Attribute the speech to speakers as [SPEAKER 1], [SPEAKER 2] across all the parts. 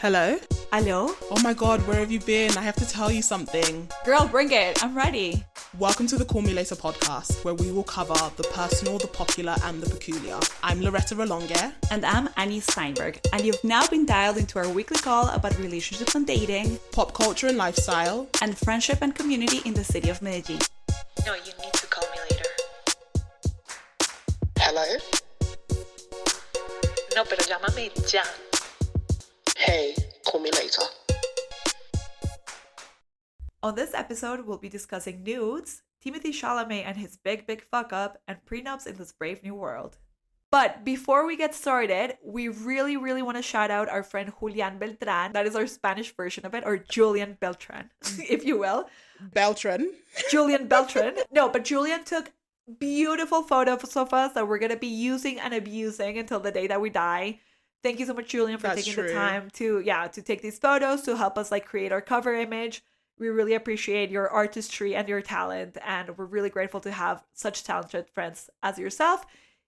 [SPEAKER 1] Hello?
[SPEAKER 2] Hello?
[SPEAKER 1] Oh my god, where have you been? I have to tell you something.
[SPEAKER 2] Girl, bring it. I'm ready.
[SPEAKER 1] Welcome to the Call Me Later podcast, where we will cover the personal, the popular, and the peculiar. I'm Loretta Rolonge.
[SPEAKER 2] And I'm Annie Steinberg. And you've now been dialed into our weekly call about relationships and dating,
[SPEAKER 1] Pop culture and lifestyle,
[SPEAKER 2] and friendship and community in the city of Medellin.
[SPEAKER 3] No, you need to call me later. Hello? No, pero llámame ya. Hey, call me later.
[SPEAKER 2] On this episode, we'll be discussing Nudes, Timothée Chalamet and his big fuck up, and prenups in this brave new world. But before we get started, we really want to shout out our friend Julian Beltran. That is our Spanish version of it, or Julian Beltran, if you will.
[SPEAKER 1] Beltran.
[SPEAKER 2] Julian Beltran. No, but Julian took beautiful photos of us that we're going to be using and abusing until the day that we die. Thank you so much, Julian, for taking the time to take these photos, to help us create our cover image. We really appreciate your artistry and your talent, and we're really grateful to have such talented friends as yourself.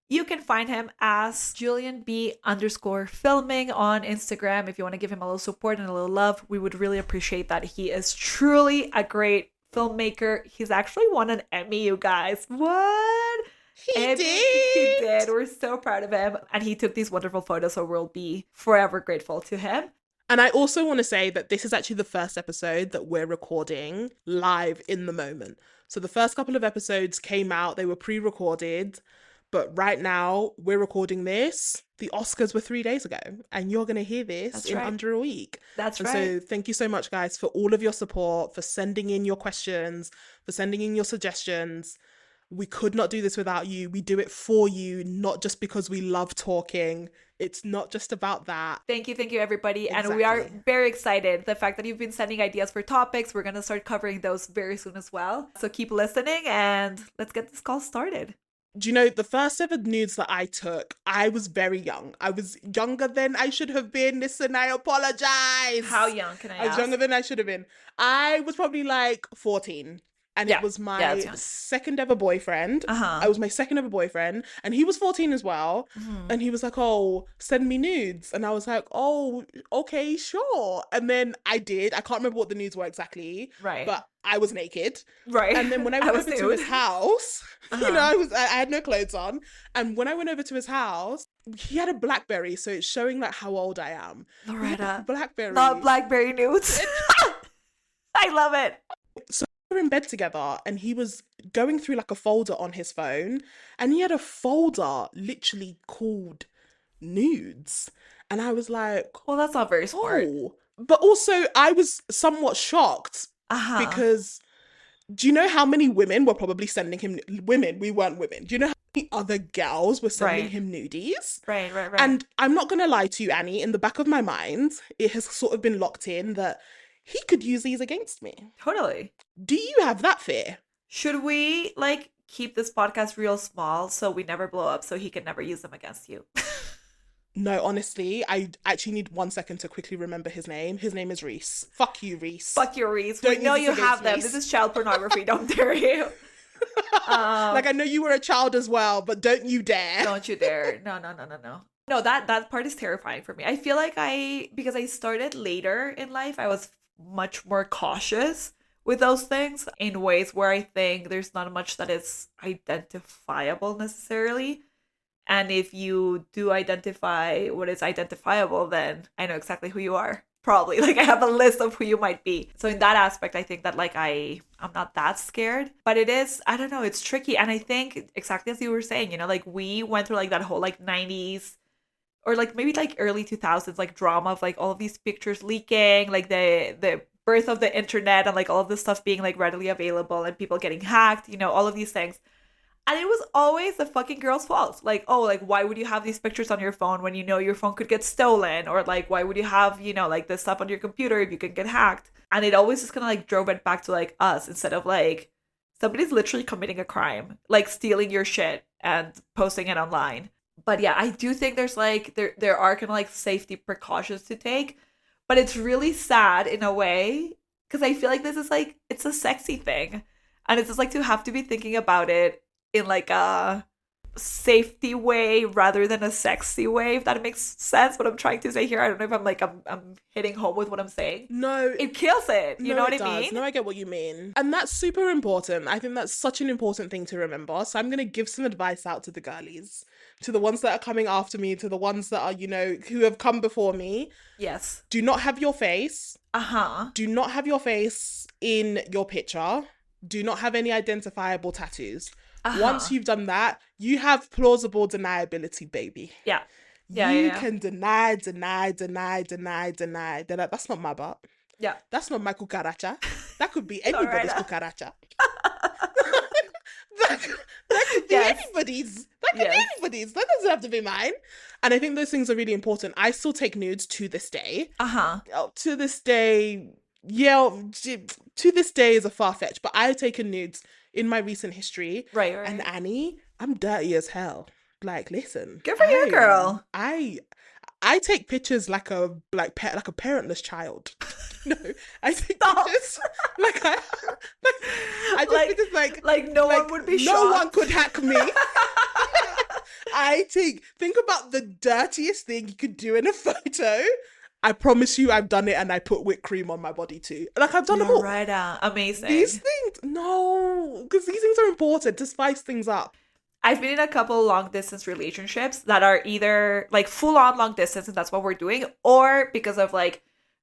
[SPEAKER 2] You can find him as JulianB_filming on Instagram. If you want to give him a little support and a little love, we would really appreciate that. He is truly a great filmmaker. He's actually won an Emmy, you guys. What?
[SPEAKER 1] He did.
[SPEAKER 2] He did. We're so proud of him. And he took these wonderful photos, so we'll be forever grateful to him.
[SPEAKER 1] And I also want to say that this is actually the first episode that we're recording live in the moment. So the first couple of episodes came out, they were pre-recorded, but right now we're recording this. The Oscars were 3 days ago, and you're going to hear this under a week.
[SPEAKER 2] That's
[SPEAKER 1] right. So thank you so much, guys, for all of your support, for sending in your questions, for sending in your suggestions. We could not do this without you. We do it for you, not just because we love talking. It's not just about that.
[SPEAKER 2] Thank you, everybody.
[SPEAKER 1] Exactly.
[SPEAKER 2] And we are very excited. The fact that you've been sending ideas for topics, we're going to start covering those very soon as well. So keep listening and let's get this call started.
[SPEAKER 1] Do you know, the first ever nudes that I took, I was very young. I was younger than I should have been. Listen, I apologize.
[SPEAKER 2] How young can I ask?
[SPEAKER 1] I was younger than I should have been. I was probably 14. And it was my second ever boyfriend. I was my second ever boyfriend. And he was 14 as well. Mm-hmm. And he was like, oh, send me nudes. And I was like, oh, okay, sure. And then I did. I can't remember what the nudes were exactly.
[SPEAKER 2] Right.
[SPEAKER 1] But I was naked.
[SPEAKER 2] Right.
[SPEAKER 1] And then when I went over to his house, I had no clothes on. And when I went over to his house, he had a BlackBerry. So it's showing how old I am.
[SPEAKER 2] Loretta.
[SPEAKER 1] BlackBerry.
[SPEAKER 2] Not BlackBerry nudes. I love it.
[SPEAKER 1] So we were in bed together and he was going through a folder on his phone, and he had a folder literally called Nudes. And I was like,
[SPEAKER 2] well, that's not very smart.
[SPEAKER 1] But also I was somewhat shocked because do you know how many women were probably sending him we weren't women. Do you know how many other girls were sending him nudies?
[SPEAKER 2] Right.
[SPEAKER 1] And I'm not going to lie to you, Annie, in the back of my mind, it has sort of been locked in that he could use these against me.
[SPEAKER 2] Totally.
[SPEAKER 1] Do you have that fear?
[SPEAKER 2] Should we keep this podcast real small so we never blow up so he can never use them against you?
[SPEAKER 1] No, honestly, I actually need 1 second to quickly remember his name. His name is Reese. Fuck you, Reese.
[SPEAKER 2] Fuck you, Reese. We know you have them. This is child pornography. Don't dare you.
[SPEAKER 1] I know you were a child as well, but don't you dare.
[SPEAKER 2] Don't you dare. No. No, that part is terrifying for me. I feel like because I started later in life, I was much more cautious with those things in ways where I think there's not much that is identifiable necessarily. And if you do identify what is identifiable, then I know exactly who you are. Probably. I have a list of who you might be. So in that aspect, I think that I'm not that scared. But it is, I don't know, it's tricky. And I think exactly as you were saying, we went through that whole 90s or maybe early 2000s drama of all of these pictures leaking, the birth of the internet and all of this stuff being readily available and people getting hacked, all of these things. And it was always the fucking girl's fault. Why would you have these pictures on your phone when your phone could get stolen? Or why would you have, this stuff on your computer if you could get hacked? And it always just kind of drove it back to us instead of somebody's literally committing a crime, stealing your shit and posting it online. But yeah, I do think there's there are kind of safety precautions to take, but it's really sad in a way because I feel this is it's a sexy thing, and it's just to have to be thinking about it in a safety way rather than a sexy way, if that makes sense what I'm trying to say here. I don't know if I'm hitting home with what I'm saying.
[SPEAKER 1] No,
[SPEAKER 2] it kills it. You know what I mean?
[SPEAKER 1] No, I get what you mean. And that's super important. I think that's such an important thing to remember. So I'm going to give some advice out to the girlies, to the ones that are coming after me, to the ones that are, you know, who have come before me.
[SPEAKER 2] Yes.
[SPEAKER 1] Do not have your face. Do not have your face in your picture. Do not have any identifiable tattoos. Once you've done that, you have plausible deniability, baby.
[SPEAKER 2] Yeah.
[SPEAKER 1] You can deny. They're like, that's not my butt.
[SPEAKER 2] Yeah.
[SPEAKER 1] That's not my cucaracha. That could be anybody's cucaracha. that could be anybody's. That could be anybody's. That doesn't have to be mine. And I think those things are really important. I still take nudes to this day. To this day, to this day is a far-fetched, but I've taken nudes in my recent history.
[SPEAKER 2] Right.
[SPEAKER 1] And Annie, I'm dirty as hell. Like, listen.
[SPEAKER 2] Good for you, girl.
[SPEAKER 1] I take pictures like a parentless child. No, I take pictures I take pictures like
[SPEAKER 2] no one would be shocked.
[SPEAKER 1] No one could hack me. Think about the dirtiest thing you could do in a photo. I promise you, I've done it, and I put whipped cream on my body too. Like, I've done them all.
[SPEAKER 2] Right, amazing.
[SPEAKER 1] These things, no, because these things are important to spice things up.
[SPEAKER 2] I've been in a couple long distance relationships that are either like full on long distance, and that's what we're doing, or because of like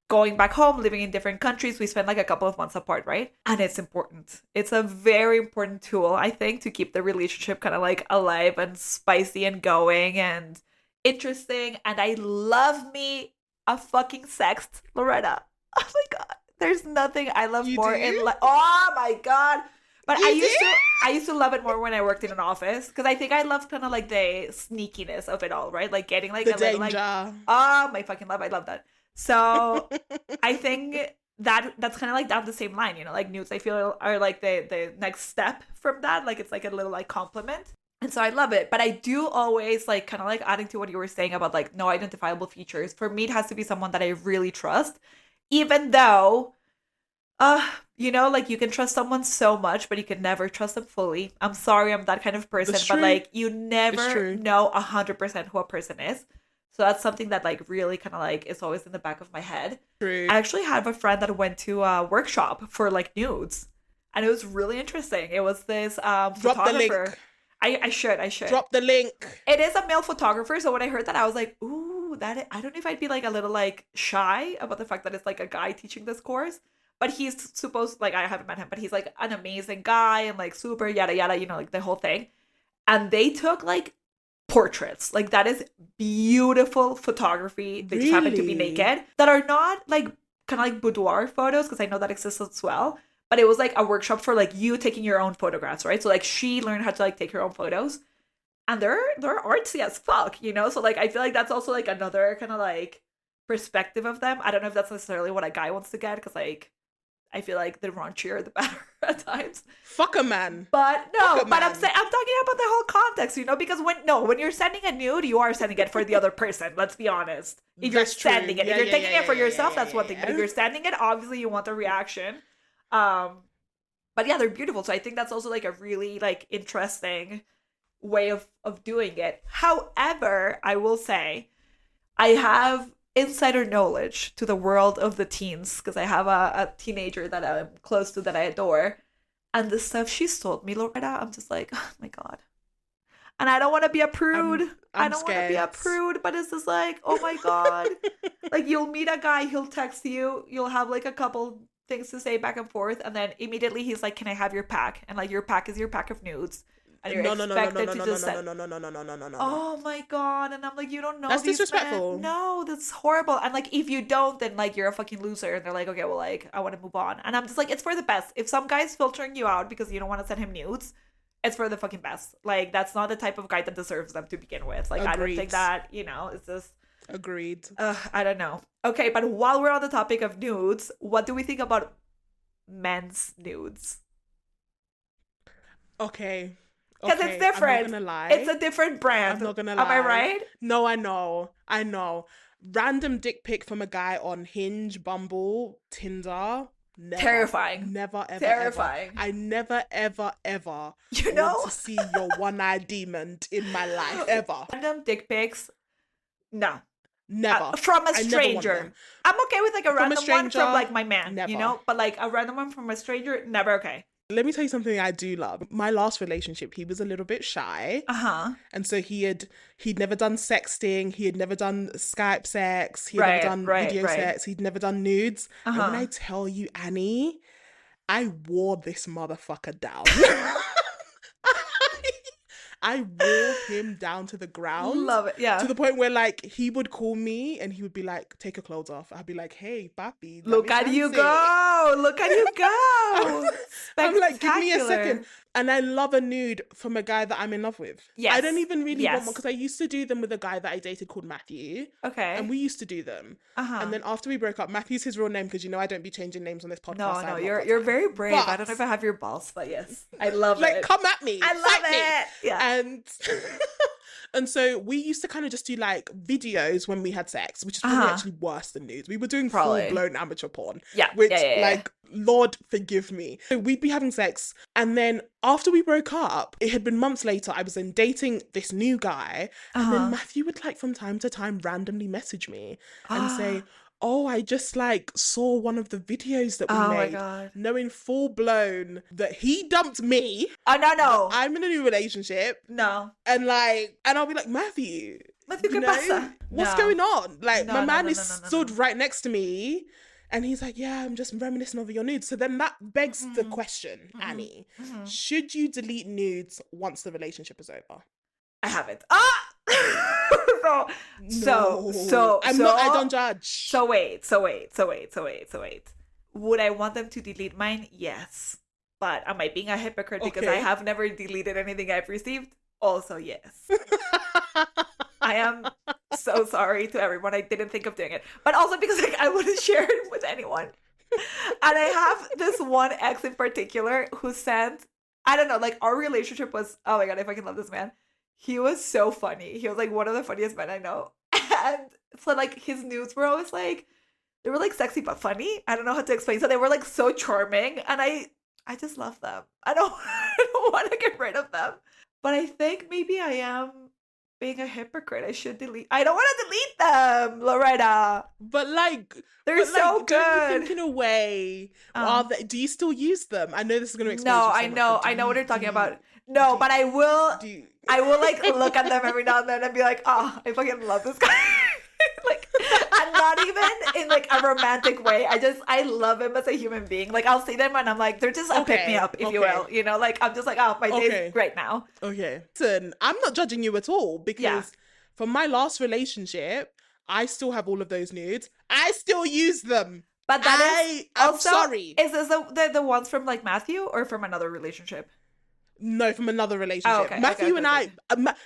[SPEAKER 2] going back home, living in different countries, we spend like a couple of months apart, right? And it's important. It's a very important tool, I think, to keep the relationship kind of like alive and spicy and going and interesting. And I love me a fucking sext, Loretta. Oh my God. There's nothing I love more in life. Oh my God. But I used to love it more when I worked in an office, because I think I loved kind of like the sneakiness of it all, right? Like getting like
[SPEAKER 1] the
[SPEAKER 2] a
[SPEAKER 1] danger.
[SPEAKER 2] little like, oh my fucking love, I love that. So I think that's kind of like down the same line, you know, like nudes I feel are like the next step from that. Like it's like a little like compliment. And so I love it. But I do always like kind of like adding to what you were saying about like no identifiable features. For me, it has to be someone that I really trust, even though you know, like you can trust someone so much, but you can never trust them fully. I'm sorry, I'm that kind of person, but like you never know 100% who a person is. So that's something that like really kind of like is always in the back of my head.
[SPEAKER 1] True.
[SPEAKER 2] I actually have a friend that went to a workshop for like nudes, and it was really interesting. It was this photographer.
[SPEAKER 1] Drop the link.
[SPEAKER 2] I should.
[SPEAKER 1] Drop the link.
[SPEAKER 2] It is a male photographer, so when I heard that, I was like, ooh, I don't know if I'd be like a little like shy about the fact that it's like a guy teaching this course. But he's supposed, like, I haven't met him, but he's, like, an amazing guy and, like, super yada yada, you know, like, the whole thing. And they took, like, portraits. Like, that is beautiful photography. They just happen to be naked. That are not, like, kind of like boudoir photos, because I know that exists as well. But it was, like, a workshop for, like, you taking your own photographs, right? So, like, she learned how to, like, take her own photos. And they're artsy as fuck, you know? So, like, I feel like that's also, like, another kind of, like, perspective of them. I don't know if that's necessarily what a guy wants to get, because, like, I feel like the raunchier the better at times.
[SPEAKER 1] Fuck a man.
[SPEAKER 2] But no, but I'm talking about the whole context, you know, because when you're sending a nude, you are sending it for the other person. Let's be honest. If you're sending it, if you're taking it for yourself, that's one thing. But if you're sending it, obviously you want a reaction. But yeah, they're beautiful. So I think that's also like a really like interesting way of doing it. However, I will say I have insider knowledge to the world of the teens, because I have a teenager that I'm close to that I adore, and the stuff she's told me, Loretta, I'm just like, oh my God. And I don't want to be a prude. I don't want to be a prude, but it's just like, oh my God. Like, you'll meet a guy, he'll text you, you'll have like a couple things to say back and forth, and then immediately he's like, can I have your pack? And like, your pack is your pack of nudes. And you're expected to just say,
[SPEAKER 1] no.
[SPEAKER 2] oh my God. And I'm like, you don't know.
[SPEAKER 1] That's
[SPEAKER 2] these
[SPEAKER 1] disrespectful.
[SPEAKER 2] Men. No, that's horrible. And like, if you don't, then like, you're a fucking loser. And they're like, okay, well, like, I want to move on. And I'm just like, it's for the best. If some guy's filtering you out because you don't want to send him nudes, it's for the fucking best. Like, that's not the type of guy that deserves them to begin with. Like, Agreed. I don't think that, you know, it's just.
[SPEAKER 1] Agreed.
[SPEAKER 2] I don't know. Okay, but while we're on the topic of nudes, what do we think about men's nudes?
[SPEAKER 1] Okay.
[SPEAKER 2] Because it's different.
[SPEAKER 1] I'm not gonna lie.
[SPEAKER 2] It's a different brand.
[SPEAKER 1] I'm not gonna lie.
[SPEAKER 2] Am I right?
[SPEAKER 1] No, I know. Random dick pic from a guy on Hinge, Bumble, Tinder. Never.
[SPEAKER 2] Terrifying.
[SPEAKER 1] Never, ever,
[SPEAKER 2] Terrifying.
[SPEAKER 1] ever. I never, ever, ever
[SPEAKER 2] want
[SPEAKER 1] to see your one-eyed demon in my life, ever.
[SPEAKER 2] Random dick pics, no.
[SPEAKER 1] Never.
[SPEAKER 2] From a stranger. I'm okay with like a random one from like my man,
[SPEAKER 1] never.
[SPEAKER 2] But like a random one from a stranger, never okay.
[SPEAKER 1] Let me tell you something I do love. My last relationship, he was a little bit shy. And so he'd never done sexting. He had never done Skype sex. He had never done video sex. He'd never done nudes. And when I tell you, Annie, I wore this motherfucker down. I wore him down to the ground.
[SPEAKER 2] Love it, yeah.
[SPEAKER 1] To the point where, like, he would call me and he would be like, take your clothes off. I'd be like, hey, papi.
[SPEAKER 2] Look at you go. Look at you go.
[SPEAKER 1] I'm like, give me a second. And I love a nude from a guy that I'm in love with.
[SPEAKER 2] Yes.
[SPEAKER 1] I don't even really want one because I used to do them with a guy that I dated called Matthew.
[SPEAKER 2] Okay.
[SPEAKER 1] And we used to do them. And then after we broke up, Matthew's his real name because, you know, I don't be changing names on this podcast.
[SPEAKER 2] No, you're very brave. But, I don't know if I have your balls, but yes. I love
[SPEAKER 1] it. Like, come at me.
[SPEAKER 2] I love it. Yeah.
[SPEAKER 1] And so we used to kind of just do like videos when we had sex, which is probably actually worse than nudes. We were doing full-blown amateur porn.
[SPEAKER 2] Yeah.
[SPEAKER 1] Which, like, Lord forgive me. So we'd be having sex. And then after we broke up, it had been months later, I was then dating this new guy. And then Matthew would like from time to time randomly message me and say, oh, I just like saw one of the videos that we made.
[SPEAKER 2] My God.
[SPEAKER 1] Knowing full blown that he dumped me.
[SPEAKER 2] Oh, no.
[SPEAKER 1] I'm in a new relationship.
[SPEAKER 2] No.
[SPEAKER 1] And I'll be like, Matthew,
[SPEAKER 2] ¿qué pasa?
[SPEAKER 1] What's going on? Like, my man stood right next to me. And he's like, yeah, I'm just reminiscing over your nudes. So then that begs the question, Annie. Should you delete nudes once the relationship is over?
[SPEAKER 2] I haven't.
[SPEAKER 1] I don't judge.
[SPEAKER 2] So wait. Would I want them to delete mine? Yes. But am I being a hypocrite because I have never deleted anything I've received? Also, yes. I am so sorry to everyone. I didn't think of doing it. But also because like I wouldn't share it with anyone. And I have this one ex in particular who sent, I don't know, like our relationship was, oh my God, I fucking love this man. He was so funny. He was like one of the funniest men I know. And so like his nudes were always like, they were like sexy but funny. I don't know how to explain. So they were like so charming. And I just love them. I don't want to get rid of them. But I think maybe I am being a hypocrite. I should delete. I don't want to delete them, Loretta.
[SPEAKER 1] But like,
[SPEAKER 2] they're so good.
[SPEAKER 1] Don't you think in a way, do you still use them? I know this is going to explain.
[SPEAKER 2] No, I know what you're talking about. No, but I will. I will like look at them every now and then and be like, oh, I fucking love this guy. Like, and not even in like a romantic way. I love him as a human being. Like, I'll see them and I'm like, they're just a pick me up, if you will. You know, like I'm just like, oh, my day's great now.
[SPEAKER 1] Okay. Listen, I'm not judging you at all because from my last relationship, I still have all of those nudes. I still use them.
[SPEAKER 2] But I'm also,
[SPEAKER 1] sorry.
[SPEAKER 2] Is this the ones from like Matthew or from another relationship?
[SPEAKER 1] No, from another relationship. Matthew and I,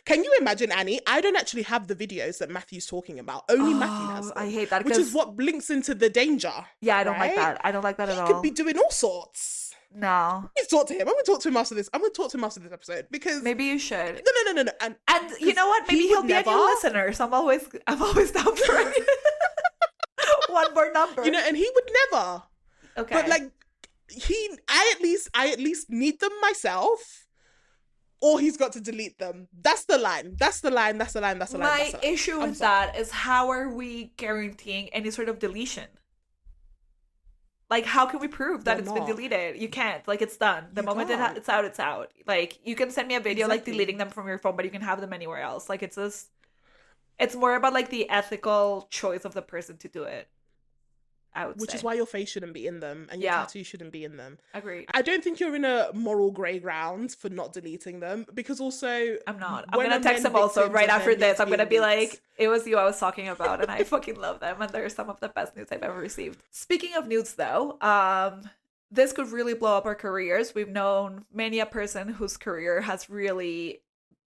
[SPEAKER 1] can you imagine, Annie? I don't actually have the videos that Matthew's talking about. Only Matthew has them.
[SPEAKER 2] I hate that.
[SPEAKER 1] Which is what links into the danger.
[SPEAKER 2] Yeah, I don't like that. I don't like that at all.
[SPEAKER 1] He could be doing all sorts.
[SPEAKER 2] No.
[SPEAKER 1] I'm going to talk to him. I'm going to talk to him after this. I'm going to talk to him after this episode because...
[SPEAKER 2] Maybe you should.
[SPEAKER 1] No.
[SPEAKER 2] And you know what? Maybe he'll be a new listener. So I'm always down for it. One more number.
[SPEAKER 1] You know, and he would never.
[SPEAKER 2] Okay.
[SPEAKER 1] But like, I at least need them myself. Or he's got to delete them. That's the line. My
[SPEAKER 2] issue with that is how are we guaranteeing any sort of deletion? Like, how can we prove that it's been deleted? You can't. Like, it's done. The moment it's out, it's out. Like, you can send me a video, like, deleting them from your phone, but you can have them anywhere else. Like, it's just... It's more about, like, the ethical choice of the person to do it. I would say.
[SPEAKER 1] Which is why your face shouldn't be in them and your tattoo shouldn't be in them.
[SPEAKER 2] Agreed.
[SPEAKER 1] I don't think you're in a moral grey ground for not deleting them because also...
[SPEAKER 2] I'm not. I'm going to text them also right after this. I'm going to be like, it was you I was talking about and I fucking love them and they're some of the best nudes I've ever received. Speaking of nudes though, this could really blow up our careers. We've known many a person whose career has really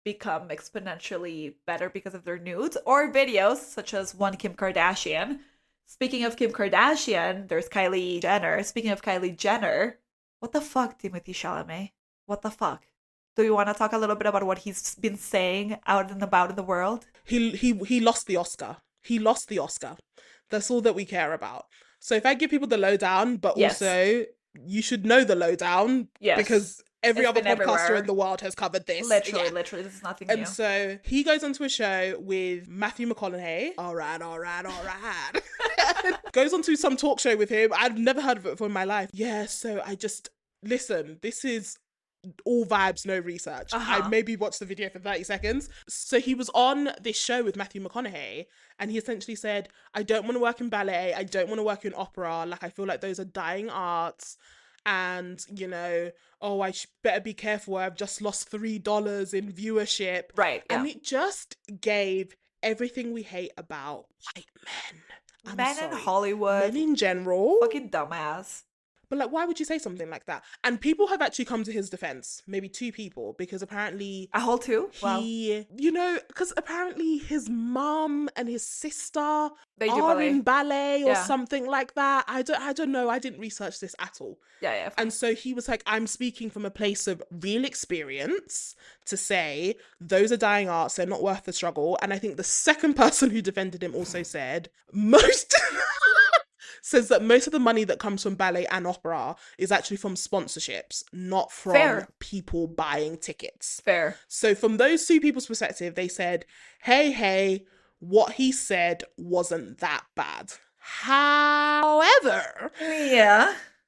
[SPEAKER 2] become exponentially better because of their nudes or videos, such as one Kim Kardashian. Speaking of Kim Kardashian, there's Kylie Jenner. Speaking of Kylie Jenner, what the fuck, Timothée Chalamet? What the fuck? Do you want to talk a little bit about what he's been saying out and about in the world?
[SPEAKER 1] He lost the Oscar. He lost the Oscar. That's all that we care about. So if I give people the lowdown, but also you should know the lowdown because every other podcaster
[SPEAKER 2] everywhere
[SPEAKER 1] in the world has covered this.
[SPEAKER 2] Literally, this is nothing new.
[SPEAKER 1] And so he goes onto a show with Matthew McConaughey. All right. Goes onto some talk show with him. I've never heard of it before in my life. Yeah, so listen, this is all vibes, no research. I maybe watched the video for 30 seconds. So he was on this show with Matthew McConaughey and he essentially said, I don't want to work in ballet. I don't want to work in opera. Like, I feel like those are dying arts. And, you know, I better be careful. I've just lost $3 in viewership.
[SPEAKER 2] Right. Yeah.
[SPEAKER 1] And it just gave everything we hate about white men.
[SPEAKER 2] Men in Hollywood.
[SPEAKER 1] Men in general.
[SPEAKER 2] Fucking dumbass.
[SPEAKER 1] But like, why would you say something like that? And people have actually come to his defense. Maybe 2 people, because apparently
[SPEAKER 2] a whole 2.
[SPEAKER 1] You know, because apparently his mum and his sister are
[SPEAKER 2] ballet.
[SPEAKER 1] in ballet or something like that. I don't know. I didn't research this at all.
[SPEAKER 2] Yeah.
[SPEAKER 1] And so he was like, I'm speaking from a place of real experience to say those are dying arts. They're not worth the struggle. And I think the second person who defended him also said says that most of the money that comes from ballet and opera is actually from sponsorships, not from people buying tickets.
[SPEAKER 2] Fair.
[SPEAKER 1] So from those 2 people's perspective, they said, hey, what he said wasn't that bad. However,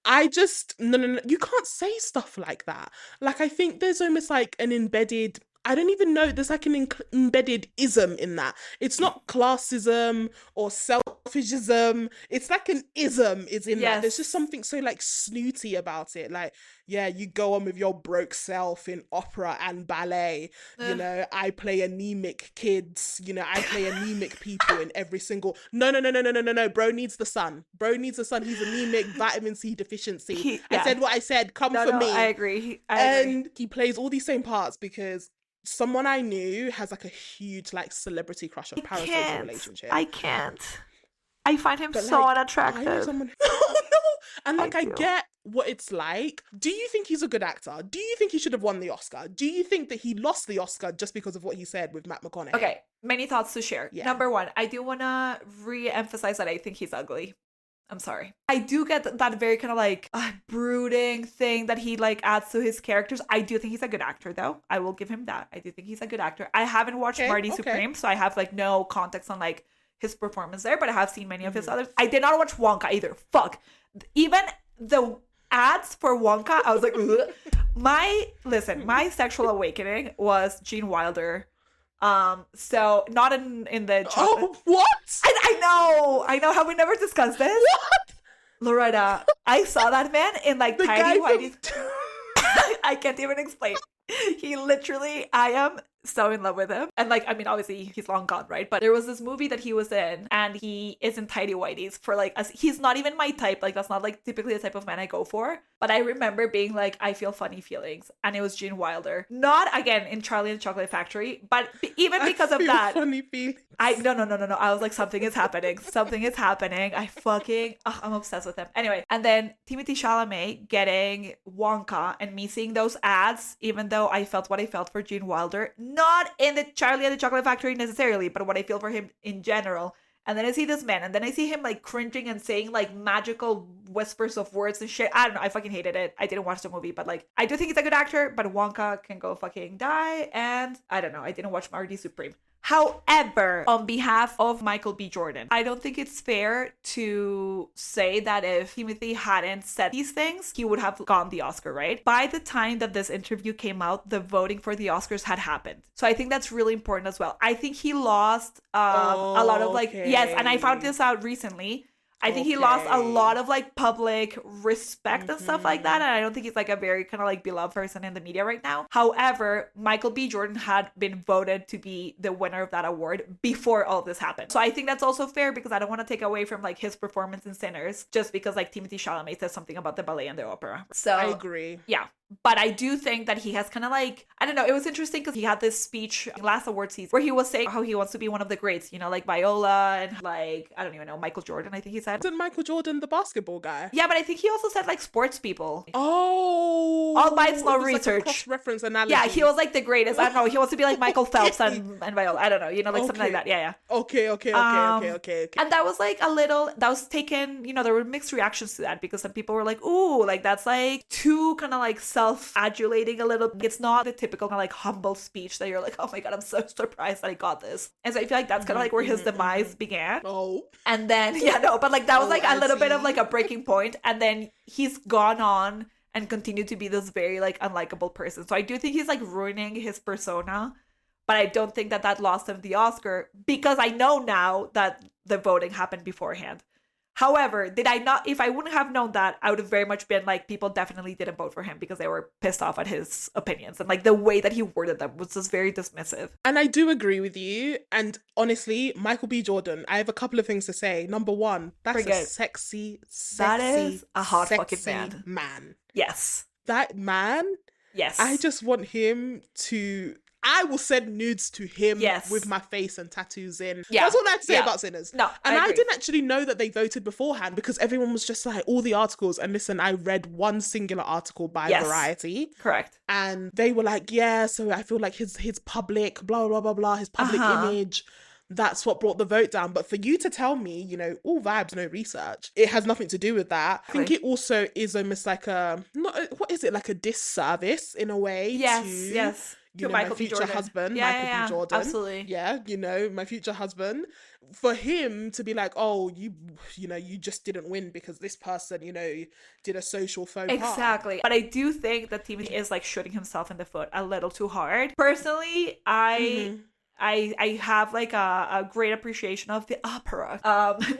[SPEAKER 1] I just, no, you can't say stuff like that. Like, I think there's almost like an embedded, I don't even know, there's like an embedded ism in that. It's not classism or selfishism. It's like an ism is in that. There's just something so like snooty about it. Like, yeah, you go on with your broke self in opera and ballet. You know, I play anemic kids. You know, I play anemic people in every single... No. Bro needs the sun. He's anemic, vitamin C deficiency. I said what I said. Come for me.
[SPEAKER 2] I agree.
[SPEAKER 1] He plays all these same parts because someone I knew has like a huge like celebrity crush of parasocial relationship.
[SPEAKER 2] I can't. I find him so unattractive.
[SPEAKER 1] I know someone... Oh no! And like I get what it's like. Do you think he's a good actor? Do you think he should have won the Oscar? Do you think that he lost the Oscar just because of what he said with Matt McConaughey?
[SPEAKER 2] Okay, many thoughts to share.
[SPEAKER 1] Yeah.
[SPEAKER 2] Number 1, I do want to re-emphasize that I think he's ugly. I'm sorry. I do get that very kind of like brooding thing that he like adds to his characters. I do think he's a good actor though. I will give him that. I do think he's a good actor. I haven't watched Marty Supreme, so I have like no context on like his performance there, but I have seen many of his others. I did not watch Wonka either. Fuck. Even the ads for Wonka, I was like, ugh. My sexual awakening was Gene Wilder. So not in the chocolate.
[SPEAKER 1] Oh, what?
[SPEAKER 2] I know. Have we never discussed this?
[SPEAKER 1] What?
[SPEAKER 2] Loretta, I saw that man in like
[SPEAKER 1] The
[SPEAKER 2] tiny
[SPEAKER 1] guy
[SPEAKER 2] whitey. I can't even explain. He literally, I am so in love with him. And like, I mean, obviously he's long gone, right? But there was this movie that he was in and he is in tidy whities for like, he's not even my type. Like, that's not like typically the type of man I go for. But I remember being like, I feel funny feelings. And it was Gene Wilder. Not again in Charlie and the Chocolate Factory, but even because of that.
[SPEAKER 1] Funny feelings.
[SPEAKER 2] No. I was like, something is happening. I'm obsessed with him. Anyway, and then Timothée Chalamet getting Wonka and me seeing those ads, even though I felt what I felt for Gene Wilder, not in the Charlie and the Chocolate Factory necessarily, but what I feel for him in general. And then I see this man, and then I see him like cringing and saying like magical whispers of words and shit. I don't know. I fucking hated it. I didn't watch the movie, but like, I do think he's a good actor, but Wonka can go fucking die. And I don't know. I didn't watch Marty Supreme. However, on behalf of Michael B. Jordan, I don't think it's fair to say that if Timothée hadn't said these things, he would have gotten the Oscar, right? By the time that this interview came out, the voting for the Oscars had happened. So I think that's really important as well. I think he lost a lot of like, yes, and I found this out recently. I think he lost a lot of like public respect and stuff like that. And I don't think he's like a very kind of like beloved person in the media right now. However, Michael B. Jordan had been voted to be the winner of that award before all this happened. So I think that's also fair because I don't want to take away from like his performance in Sinners just because like Timothée Chalamet says something about the ballet and the opera. So
[SPEAKER 1] I agree.
[SPEAKER 2] Yeah. But I do think that he has kind of like, I don't know, it was interesting because he had this speech last awards season where he was saying how he wants to be one of the greats, you know, like Viola and like, I don't even know, Michael Jordan, I think he said.
[SPEAKER 1] Isn't Michael Jordan the basketball guy?
[SPEAKER 2] Yeah, but I think he also said like sports people.
[SPEAKER 1] Oh.
[SPEAKER 2] All by no research.
[SPEAKER 1] Like a cross-reference analogy.
[SPEAKER 2] Yeah, he was like the greatest. I don't know. He wants to be like Michael Phelps and Viola. I don't know, you know, like something like that. Yeah.
[SPEAKER 1] Okay.
[SPEAKER 2] And that was like that was taken, you know, there were mixed reactions to that because some people were like, ooh, like that's like too kind of like self-adulating a little. It's not the typical kind of like humble speech that you're like, oh my God, I'm so surprised that I got this. And so I feel like that's kind of like where his demise began.
[SPEAKER 1] Oh.
[SPEAKER 2] And then, but like that was like a little bit of like a breaking point. And then he's gone on and continued to be this very like unlikable person. So I do think he's like ruining his persona. But I don't think that lost him the Oscar because I know now that the voting happened beforehand. However, if I wouldn't have known that, I would have very much been like, people definitely didn't vote for him because they were pissed off at his opinions. And like the way that he worded them was just very dismissive.
[SPEAKER 1] And I do agree with you. And honestly, Michael B. Jordan, I have a couple of things to say. Number one, that's a sexy,
[SPEAKER 2] that is a hot fucking
[SPEAKER 1] man.
[SPEAKER 2] Yes.
[SPEAKER 1] That man.
[SPEAKER 2] Yes.
[SPEAKER 1] I just want him to... I will send nudes to him with my face and tattoos in. Yeah. That's all I have to say about Sinners.
[SPEAKER 2] No,
[SPEAKER 1] and I didn't actually know that they voted beforehand because everyone was just like, all the articles. And listen, I read one singular article by Variety.
[SPEAKER 2] Correct.
[SPEAKER 1] And they were like, yeah, so I feel like his public, blah, blah, blah, blah, his public image, that's what brought the vote down. But for you to tell me, you know, all vibes, no research, it has nothing to do with that. I think it also is almost like like a disservice in a way.
[SPEAKER 2] Yes.
[SPEAKER 1] You know, Michael my future husband, Michael B. Jordan.
[SPEAKER 2] Absolutely.
[SPEAKER 1] Yeah, you know, my future husband. For him to be like, oh, you know, you just didn't win because this person, you know, did a social faux pas.
[SPEAKER 2] Exactly. But I do think that Timothée is like shooting himself in the foot a little too hard. Personally, I have like a great appreciation of the opera.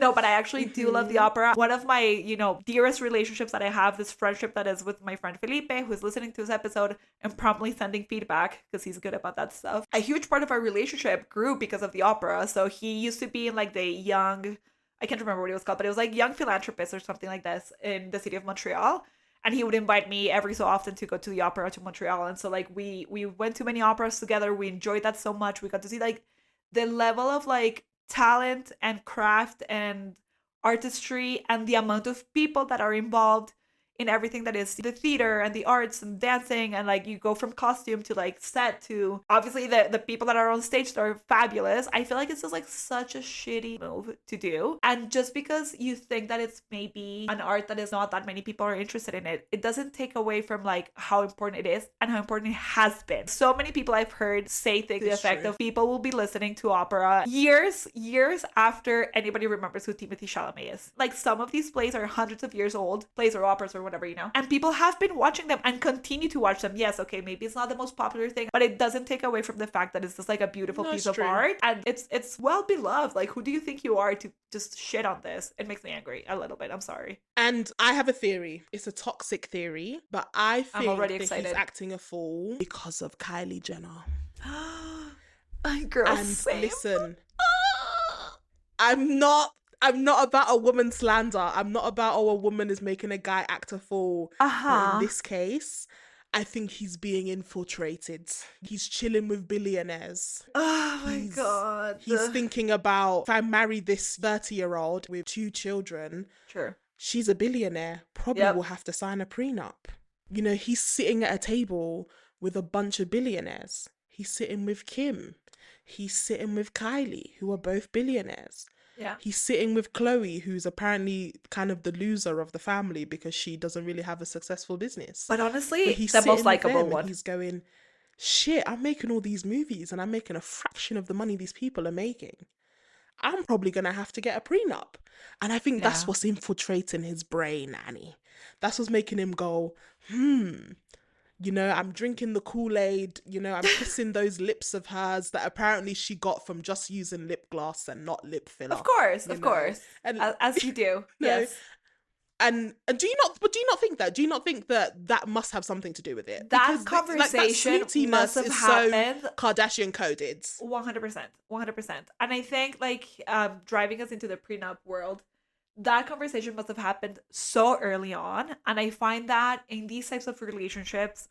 [SPEAKER 2] No, but I actually do love the opera. One of my, you know, dearest relationships that I have, this friendship that is with my friend Felipe, who's listening to this episode and promptly sending feedback because he's good about that stuff. A huge part of our relationship grew because of the opera. So he used to be in like the young, I can't remember what it was called, but it was like Young Philanthropist or something like this in the city of Montreal. And he would invite me every so often to go to the opera to Montreal. And so like we went to many operas together. We enjoyed that so much. We got to see like the level of like talent and craft and artistry and the amount of people that are involved in everything that is the theater and the arts and dancing. And like you go from costume to like set to obviously the people that are on stage that are fabulous. I feel like it's just like such a shitty move to do. And just because you think that it's maybe an art that is not that many people are interested in it, it doesn't take away from like how important it is and how important it has been. So many people I've heard say things to the effect of people will be listening to opera years after anybody remembers who Timothée Chalamet is. Like some of these plays are hundreds of years old, plays or operas or whatever, you know, and people have been watching them and continue to watch them. Yes, okay, maybe it's not the most popular thing, but it doesn't take away from the fact that it's just like a beautiful piece of art and it's well beloved. Like, who do you think you are to just shit on this? It makes me angry a little bit. I'm sorry.
[SPEAKER 1] And I have a theory. It's a toxic theory, but I think
[SPEAKER 2] I'm already
[SPEAKER 1] that
[SPEAKER 2] excited.
[SPEAKER 1] He's acting a fool because of Kylie Jenner.
[SPEAKER 2] Girl,
[SPEAKER 1] and
[SPEAKER 2] same.
[SPEAKER 1] Listen, I'm not about a woman slander. I'm not about, a woman is making a guy act a fool. But in this case, I think he's being infiltrated. He's chilling with billionaires.
[SPEAKER 2] Oh my God.
[SPEAKER 1] He's thinking about, if I marry this 30-year-old with 2 children,
[SPEAKER 2] sure,
[SPEAKER 1] she's a billionaire. Probably will have to sign a prenup. You know, he's sitting at a table with a bunch of billionaires. He's sitting with Kim. He's sitting with Kylie, who are both billionaires.
[SPEAKER 2] Yeah.
[SPEAKER 1] He's sitting with Chloe, who's apparently kind of the loser of the family because she doesn't really have a successful business.
[SPEAKER 2] But honestly, he's the most likable one.
[SPEAKER 1] He's going, shit, I'm making all these movies and I'm making a fraction of the money these people are making. I'm probably going to have to get a prenup. And I think that's what's infiltrating his brain, Annie. That's what's making him go, you know, I'm drinking the Kool-Aid, you know, I'm kissing those lips of hers that apparently she got from just using lip gloss and not lip filler.
[SPEAKER 2] Of course. And as you do. Yes.
[SPEAKER 1] And do you not think that? Do you not think that must have something to do with it?
[SPEAKER 2] That
[SPEAKER 1] because
[SPEAKER 2] conversation
[SPEAKER 1] that
[SPEAKER 2] must have happened.
[SPEAKER 1] So Kardashian coded.
[SPEAKER 2] 100%. And I think like driving us into the prenup world, that conversation must have happened so early on. And I find that in these types of relationships,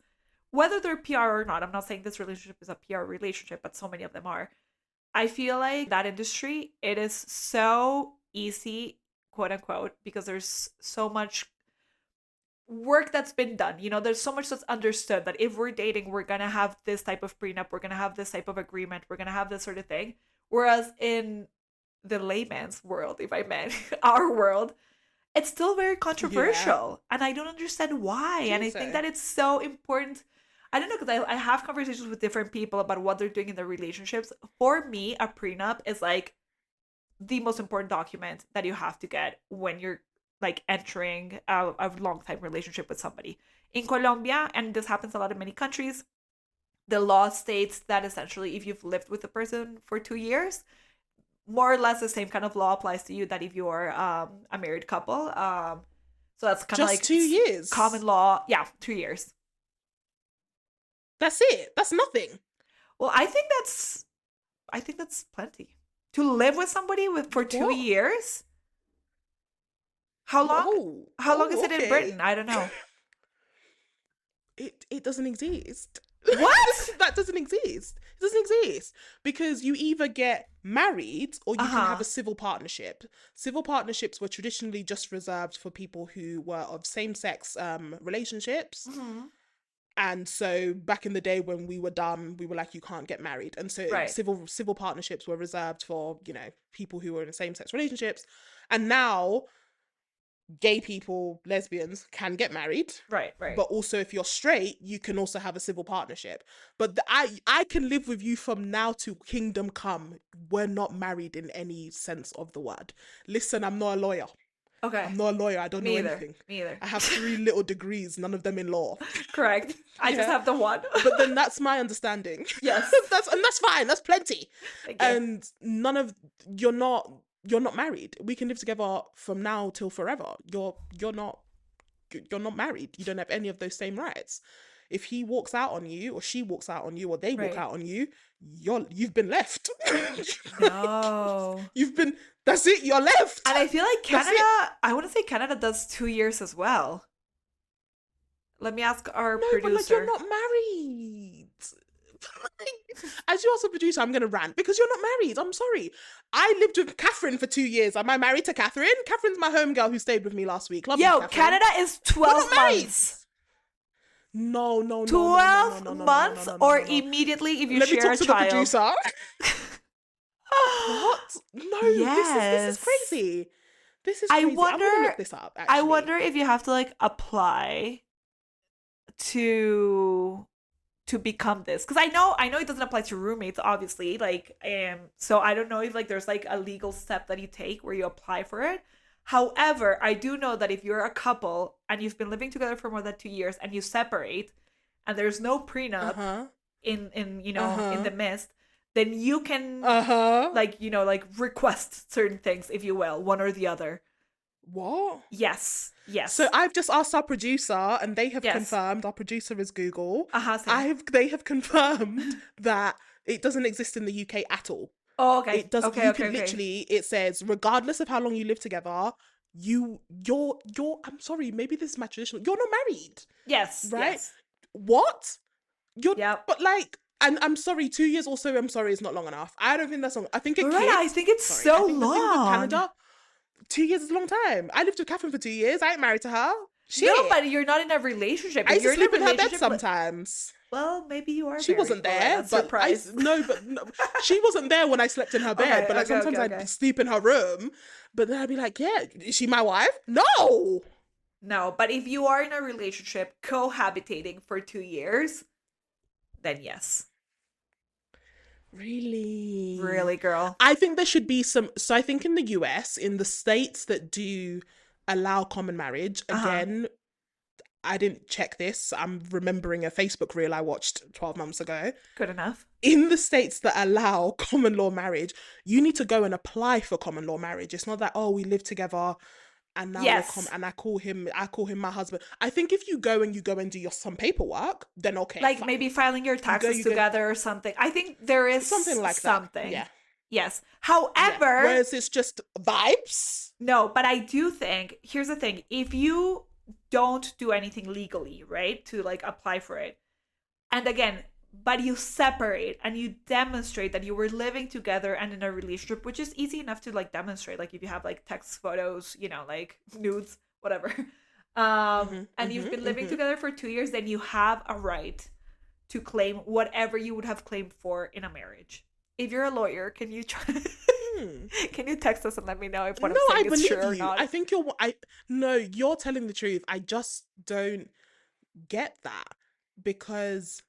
[SPEAKER 2] whether they're PR or not, I'm not saying this relationship is a PR relationship, but so many of them are. I feel like that industry, it is so easy, quote unquote, because there's so much work that's been done. You know, there's so much that's understood that if we're dating, we're going to have this type of prenup, we're going to have this type of agreement, we're going to have this sort of thing. Whereas in the layman's world, if I meant our world, it's still very controversial. Yeah. And I don't understand why. And I think that it's so important. I don't know, because I have conversations with different people about what they're doing in their relationships. For me, a prenup is like the most important document that you have to get when you're like entering a long time relationship with somebody. In Colombia, and this happens a lot in many countries, the law states that essentially if you've lived with a person for 2 years, more or less the same kind of law applies to you that if you're a married couple. So that's kind of like
[SPEAKER 1] 2 years.
[SPEAKER 2] Common law. Yeah, 2 years.
[SPEAKER 1] That's it. That's nothing.
[SPEAKER 2] Well, I think that's plenty. To live with somebody for 2 years? How long? How long is it in Britain? I don't know.
[SPEAKER 1] It doesn't exist.
[SPEAKER 2] What?
[SPEAKER 1] That doesn't exist. It doesn't exist because you either get married or you can have a civil partnership. Civil partnerships were traditionally just reserved for people who were of same-sex relationships. Mm-hmm. And so back in the day when we were dumb, we were like, you can't get married. And so civil partnerships were reserved for, you know, people who were in same-sex relationships. And now gay people, lesbians can get married.
[SPEAKER 2] Right.
[SPEAKER 1] But also if you're straight, you can also have a civil partnership. But I can live with you from now to kingdom come. We're not married in any sense of the word. Listen, I'm not a lawyer.
[SPEAKER 2] Okay.
[SPEAKER 1] I'm not a lawyer. I don't know anything.
[SPEAKER 2] Me either.
[SPEAKER 1] I have 3 little degrees, none of them in law.
[SPEAKER 2] Correct. I just have the one.
[SPEAKER 1] But then that's my understanding.
[SPEAKER 2] Yes.
[SPEAKER 1] that's fine. That's plenty.
[SPEAKER 2] Thank you.
[SPEAKER 1] And you're not married. We can live together from now till forever. You're not married. You don't have any of those same rights. If he walks out on you, or she walks out on you, or they walk out on you, you've been left.
[SPEAKER 2] No.
[SPEAKER 1] That's it, you're left.
[SPEAKER 2] And I feel like Canada, I want to say Canada does 2 years as well. Let me ask our producer.
[SPEAKER 1] But like, you're not married. As you also producer, I'm going to rant because you're not married. I'm sorry. I lived with Catherine for 2 years. Am I married to Catherine? Catherine's my homegirl who stayed with me last week. Love you, Catherine.
[SPEAKER 2] Canada is 12 months.
[SPEAKER 1] No.
[SPEAKER 2] 12 months or immediately if you share a child. Let me talk to the producer.
[SPEAKER 1] What? No, this is crazy. This is crazy. I'm gonna look this up, actually.
[SPEAKER 2] I wonder if you have to like apply to become this, because I know it doesn't apply to roommates, obviously. Like, so I don't know if like there's like a legal step that you take where you apply for it. However, I do know that if you're a couple and you've been living together for more than 2 years and you separate, and there's no prenup in the midst, then you can like request certain things, if you will, one or the other.
[SPEAKER 1] What?
[SPEAKER 2] Yes.
[SPEAKER 1] So I've just asked our producer, and they have confirmed. Our producer is Google. They have confirmed that it doesn't exist in the UK at all.
[SPEAKER 2] Oh, okay.
[SPEAKER 1] It doesn't.
[SPEAKER 2] Okay,
[SPEAKER 1] literally, it says regardless of how long you live together, you're. I'm sorry, maybe this is my traditional. You're not married.
[SPEAKER 2] Yes.
[SPEAKER 1] Right.
[SPEAKER 2] Yes.
[SPEAKER 1] What? But like. And I'm sorry, 2 years also, I'm sorry, is not long enough. I don't think that's long. I think
[SPEAKER 2] I think it's so long.
[SPEAKER 1] Canada, 2 years is a long time. I lived with Catherine for 2 years. I ain't married to her. Shit.
[SPEAKER 2] No, but you're not in a relationship.
[SPEAKER 1] I used to sleep in her bed sometimes.
[SPEAKER 2] Well, maybe you are.
[SPEAKER 1] She wasn't there, but she wasn't there when I slept in her bed. But like sometimes I'd sleep in her room. But then I'd be like, yeah, is she my wife? No,
[SPEAKER 2] but if you are in a relationship cohabitating for 2 years, then yes. Really, girl?
[SPEAKER 1] I think there should be some. So I think in the US, in the states that do allow common marriage, again, I didn't check this. I'm remembering a Facebook reel I watched 12 months ago.
[SPEAKER 2] Good enough. In
[SPEAKER 1] the states that allow common law marriage, you need to go and apply for common law marriage. It's not that, we live together and now and I call him my husband. I think if you go and do some paperwork, then okay.
[SPEAKER 2] Like fine. Maybe filing your taxes together or something. I think there is something like that.
[SPEAKER 1] Yeah.
[SPEAKER 2] Yes. However,
[SPEAKER 1] whereas it's just vibes.
[SPEAKER 2] No, but I do think, here's the thing, if you don't do anything legally, right, to like apply for it, and again, but you separate and you demonstrate that you were living together and in a relationship, which is easy enough to like demonstrate, like if you have like text photos, you know, like nudes, whatever, and you've been living together for 2 years, then you have a right to claim whatever you would have claimed for in a marriage. If you're a lawyer, can you try? Can you text us and let me know if what I'm saying is true or not?
[SPEAKER 1] I think you're telling the truth. I just don't get that, because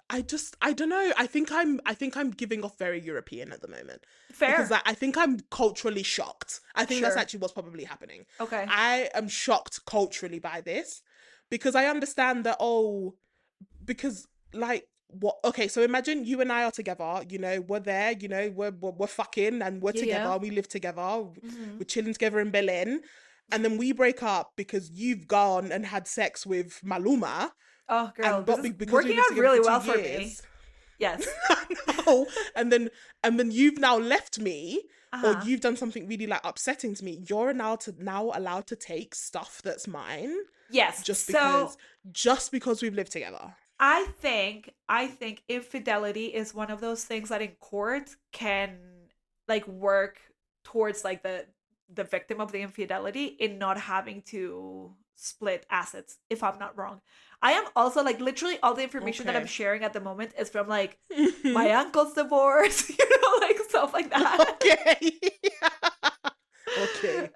[SPEAKER 1] I don't know. I think I'm giving off very European at the moment.
[SPEAKER 2] Fair.
[SPEAKER 1] Because I think I'm culturally shocked. I think that's actually what's probably happening.
[SPEAKER 2] Okay.
[SPEAKER 1] I am shocked culturally by this, because I understand that, because like, what? Okay, so imagine you and I are together, you know, we're there, you know, we're fucking and we're together, we live together, we're chilling together in Berlin, and then we break up because you've gone and had sex with Maluma.
[SPEAKER 2] Oh, girl, this is
[SPEAKER 1] because
[SPEAKER 2] working out really well for me. Yes.
[SPEAKER 1] No, and then you've now left me, or you've done something really like upsetting to me. You're now allowed to take stuff that's mine.
[SPEAKER 2] Yes.
[SPEAKER 1] Just because we've lived together.
[SPEAKER 2] I think infidelity is one of those things that in court can like work towards like the victim of the infidelity in not having to split assets, if I'm not wrong. I am also like literally all the information that I'm sharing at the moment is from like my uncle's divorce, you know, like stuff like that.
[SPEAKER 1] Okay. Okay.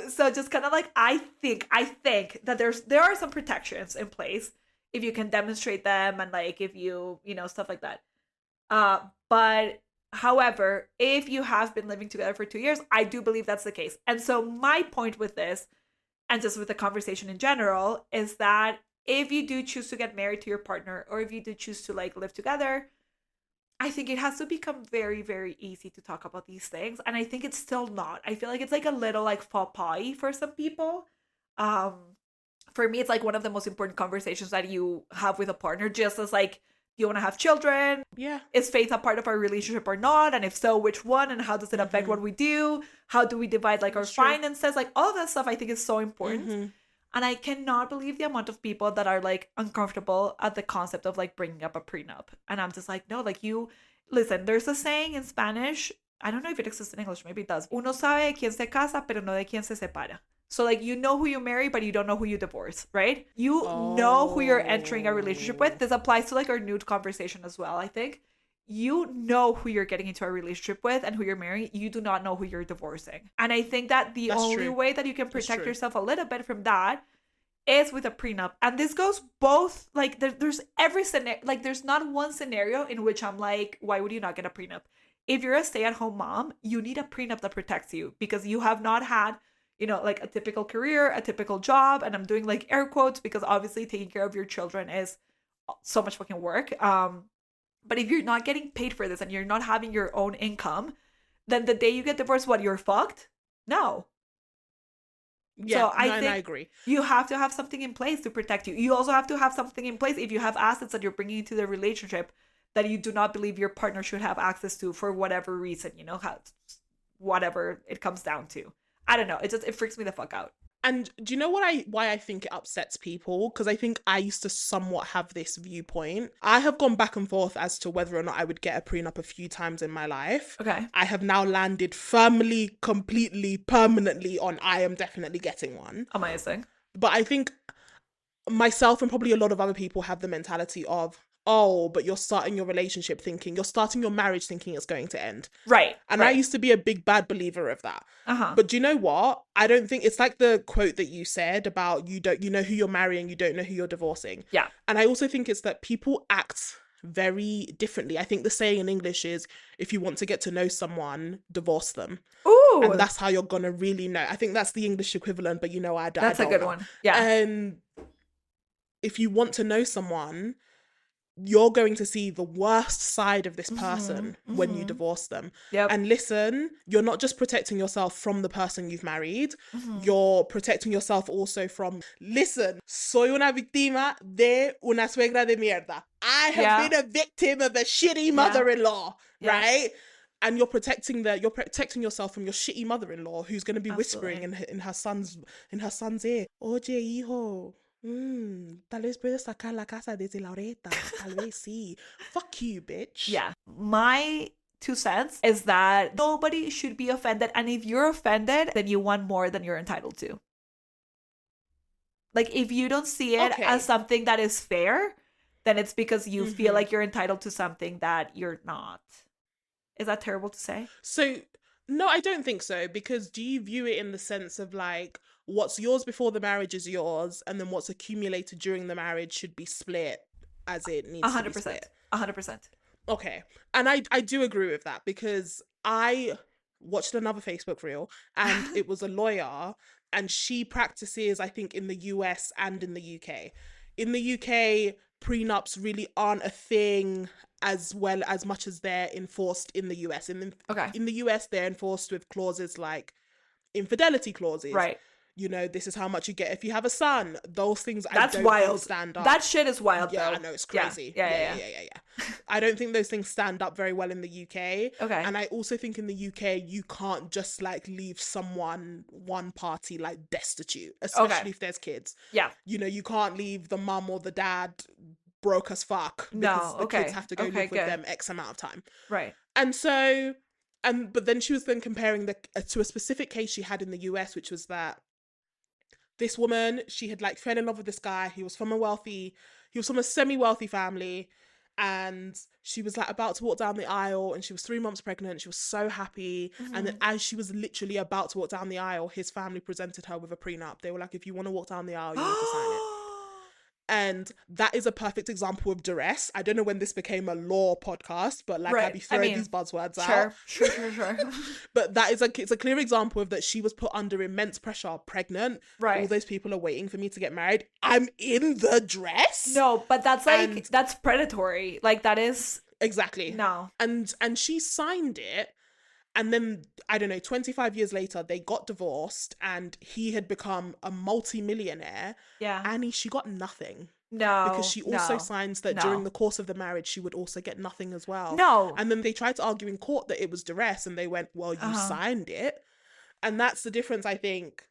[SPEAKER 2] So just kind of like I think that there are some protections in place if you can demonstrate them and like if you know, stuff like that. But however, if you have been living together for 2 years, I do believe that's the case. And so my point with this, and just with the conversation in general, is that if you do choose to get married to your partner, or if you do choose to like live together, I think it has to become very, very easy to talk about these things. And I think it's still not. I feel like it's like a little like faux pas for some people. For me, it's like one of the most important conversations that you have with a partner, just as like, do you want to have children?
[SPEAKER 1] Yeah.
[SPEAKER 2] Is faith a part of our relationship or not? And if so, which one? And how does it affect what we do? How do we divide like our finances? Like all of that stuff I think is so important. And I cannot believe the amount of people that are like uncomfortable at the concept of like bringing up a prenup. And I'm just like, no, like listen, there's a saying in Spanish. I don't know if it exists in English. Maybe it does. Uno sabe de quién se casa, pero no de quién se separa. So like, you know who you marry, but you don't know who you divorce, right? You know who you're entering a relationship with. This applies to like our nude conversation as well, I think. You know who you're getting into a relationship with and who you're marrying. You do not know who you're divorcing. And I think that the only way that you can protect yourself a little bit from that is with a prenup. And this goes both, like there's every scenario, like there's not one scenario in which I'm like, why would you not get a prenup? If you're a stay-at-home mom, you need a prenup that protects you because you have not had, you know, like a typical career, a typical job. And I'm doing like air quotes because obviously taking care of your children is so much fucking work. But if you're not getting paid for this and you're not having your own income, then the day you get divorced, what, you're fucked? No.
[SPEAKER 1] Yeah,
[SPEAKER 2] so I think
[SPEAKER 1] I agree.
[SPEAKER 2] You have to have something in place to protect you. You also have to have something in place if you have assets that you're bringing into the relationship that you do not believe your partner should have access to for whatever reason, you know, whatever it comes down to. I don't know. It freaks me the fuck out.
[SPEAKER 1] And do you know why I think it upsets people? Because I think I used to somewhat have this viewpoint. I have gone back and forth as to whether or not I would get a prenup a few times in my life.
[SPEAKER 2] Okay.
[SPEAKER 1] I have now landed firmly, completely, permanently on I am definitely getting one.
[SPEAKER 2] Amazing.
[SPEAKER 1] But I think myself and probably a lot of other people have the mentality of, oh, but you're starting your marriage thinking it's going to end.
[SPEAKER 2] Right.
[SPEAKER 1] And I used to be a big bad believer of that. But do you know what? I don't think it's like the quote that you said about you know who you're marrying, you don't know who you're divorcing.
[SPEAKER 2] Yeah.
[SPEAKER 1] And I also think it's that people act very differently. I think the saying in English is, if you want to get to know someone, divorce them.
[SPEAKER 2] Ooh.
[SPEAKER 1] And that's how you're gonna really know. I think that's the English equivalent, but
[SPEAKER 2] that's a good one. Yeah.
[SPEAKER 1] And if you want to know someone, you're going to see the worst side of this person when you divorce them.
[SPEAKER 2] Yep.
[SPEAKER 1] And listen, you're not just protecting yourself from the person you've married, you're protecting yourself also from, listen, soy una víctima de una suegra de mierda. I have been a victim of a shitty mother-in-law, right? And you're protecting yourself from your shitty mother-in-law who's going to be whispering in her son's ear, oye hijo, tal vez puedes sacar la casa desde la oreta, tal vez sí. Fuck you, bitch.
[SPEAKER 2] Yeah. My 2 cents is that nobody should be offended, and if you're offended, then you want more than you're entitled to. Like, if you don't see it as something that is fair, then it's because you feel like you're entitled to something that you're not. Is that terrible to say?
[SPEAKER 1] So, no, I don't think so, because do you view it in the sense of like, what's yours before the marriage is yours, and then what's accumulated during the marriage should be split as it needs to be split?
[SPEAKER 2] 100%.
[SPEAKER 1] Okay. And I do agree with that, because I watched another Facebook reel and it was a lawyer, and she practices, I think, in the US and in the UK. In the UK, prenups really aren't a thing as much as they're enforced in the US. In the US, they're enforced with clauses like infidelity clauses. Right. You know, this is how much you get if you have a son. Those things I don't stand up.
[SPEAKER 2] That shit is wild, though.
[SPEAKER 1] I know, it's crazy. Yeah. I don't think those things stand up very well in the UK. Okay. And I also think in the UK, you can't just like leave one party like destitute, especially if there's kids. Yeah. You know, you can't leave the mum or the dad broke as fuck because the kids have to go live with them X amount of time. Right. And so, but then she was then comparing to a specific case she had in the US, which was that this woman, she had like fell in love with this guy. He was from a semi-wealthy family, and she was like about to walk down the aisle, and she was 3 months pregnant. She was so happy. And then as she was literally about to walk down the aisle, his family presented her with a prenup. They were like, if you want to walk down the aisle, you need to sign it. And that is a perfect example of duress. I don't know when this became a law podcast, but like I'd be throwing these buzzwords out. Sure. But it's a clear example of that she was put under immense pressure, pregnant. Right. All those people are waiting for me to get married. I'm in the dress.
[SPEAKER 2] No, but that's that's predatory. Like that is
[SPEAKER 1] exactly.
[SPEAKER 2] No.
[SPEAKER 1] And she signed it. And then, I don't know, 25 years later, they got divorced, and he had become a multi-millionaire. Yeah. And she got nothing. No. Because she also signs that during the course of the marriage, she would also get nothing as well. No. And then they tried to argue in court that it was duress, and they went, well, you signed it. And that's the difference, I think,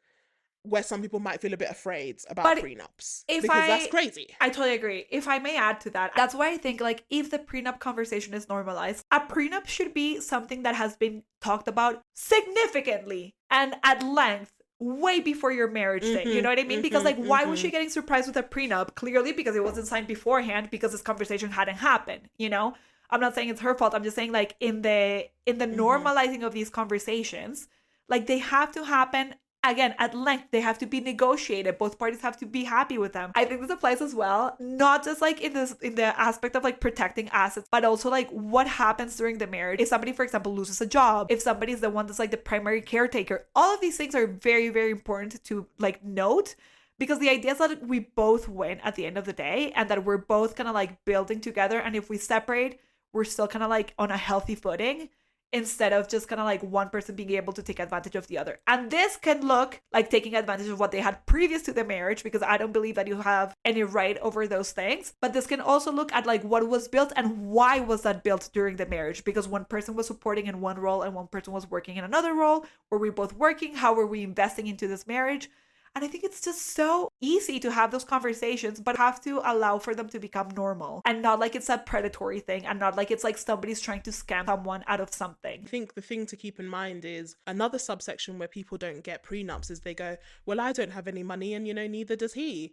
[SPEAKER 1] where some people might feel a bit afraid about prenups. Because that's crazy.
[SPEAKER 2] I totally agree. If I may add to that, that's why I think like if the prenup conversation is normalized, a prenup should be something that has been talked about significantly and at length way before your marriage day. You know what I mean? Because like why was she getting surprised with a prenup? Clearly because it wasn't signed beforehand, because this conversation hadn't happened, you know? I'm not saying it's her fault. I'm just saying like in the normalizing of these conversations, like they have to happen again, at length. They have to be negotiated. Both parties have to be happy with them. I think this applies as well, not just like in the aspect of like protecting assets, but also like what happens during the marriage. If somebody, for example, loses a job, if somebody is the one that's like the primary caretaker, all of these things are very, very important to like note, because the idea is that we both win at the end of the day, and that we're both kind of like building together. And if we separate, we're still kind of like on a healthy footing, instead of just kind of like one person being able to take advantage of the other. And this can look like taking advantage of what they had previous to the marriage, because I don't believe that you have any right over those things. But this can also look at like what was built and why was that built during the marriage, because one person was supporting in one role and one person was working in another role. Were we both working? How were we investing into this marriage? And I think it's just so easy to have those conversations, but have to allow for them to become normal, and not like it's a predatory thing, and not like it's like somebody's trying to scam someone out of something.
[SPEAKER 1] I think the thing to keep in mind is another subsection where people don't get prenups is they go, well, I don't have any money, and you know, neither does he.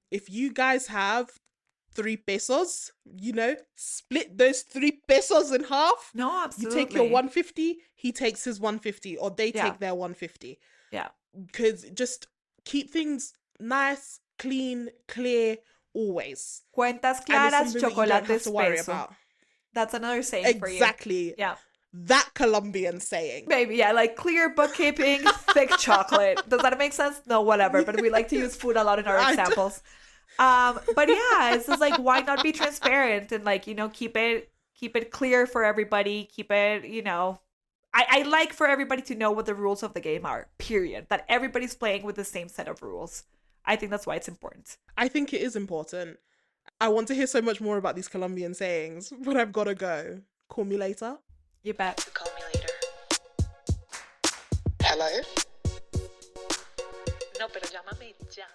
[SPEAKER 1] If you guys have 3 pesos, you know, split those 3 pesos in half.
[SPEAKER 2] No, absolutely.
[SPEAKER 1] You take your 150, he takes his 150, or they take their 150.
[SPEAKER 2] Yeah.
[SPEAKER 1] Because just keep things nice, clean, clear, always.
[SPEAKER 2] Cuentas claras, chocolates peso. That's another saying for you.
[SPEAKER 1] Exactly.
[SPEAKER 2] Yeah.
[SPEAKER 1] That Colombian saying.
[SPEAKER 2] Maybe, yeah, like clear bookkeeping, thick chocolate. Does that make sense? No, whatever. But we like to use food a lot in our examples. But yeah, it's just like, why not be transparent and like, you know, keep it clear for everybody. Keep it, you know, I like for everybody to know what the rules of the game are, period. That everybody's playing with the same set of rules. I think that's why it's important.
[SPEAKER 1] I think it is important. I want to hear so much more about these Colombian sayings, but I've got to go. Call me later.
[SPEAKER 2] You bet.
[SPEAKER 3] Call me later. Hello? No, pero llámame ya.